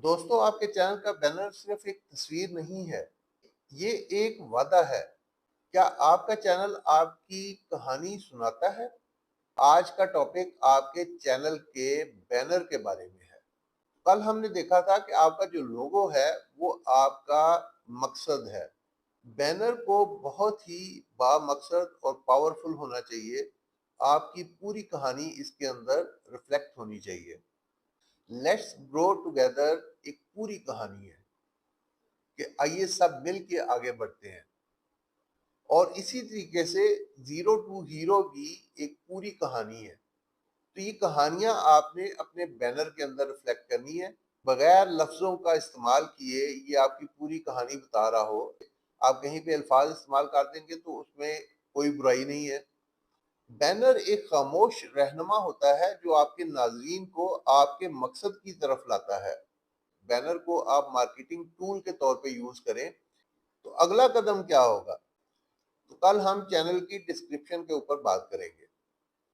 दोस्तों, आपके चैनल का बैनर सिर्फ एक तस्वीर नहीं है, ये एक वादा है। क्या आपका चैनल आपकी कहानी सुनाता है? आज का टॉपिक आपके चैनल के बैनर के बारे में है। कल हमने देखा था कि आपका जो लोगो है, वो आपका मकसद है। बैनर को बहुत ही बामकसद और पावरफुल होना चाहिए। आपकी पूरी कहानी इसके अंदर रिफ्लेक्ट होनी चाहिए। लेट्स ग्रो टुगेदर एक पूरी कहानी है कि आइए सब मिल के आगे बढ़ते हैं। और इसी तरीके से जीरो टू हीरो भी एक पूरी कहानी है। तो ये कहानियां आपने अपने बैनर के अंदर रिफ्लेक्ट करनी है, बगैर लफ्जों का इस्तेमाल किए ये आपकी पूरी कहानी बता रहा हो। आप कहीं पे अल्फाज इस्तेमाल कर देंगे तो उसमें कोई बुराई नहीं है। बैनर एक खामोश रहनुमा होता है जो आपके नाजरीन को आपके मकसद की तरफ लाता है। बैनर को आप मार्केटिंग टूल के तौर पे यूज करें तो अगला कदम क्या होगा, तो कल हम चैनल की डिस्क्रिप्शन के ऊपर बात करेंगे।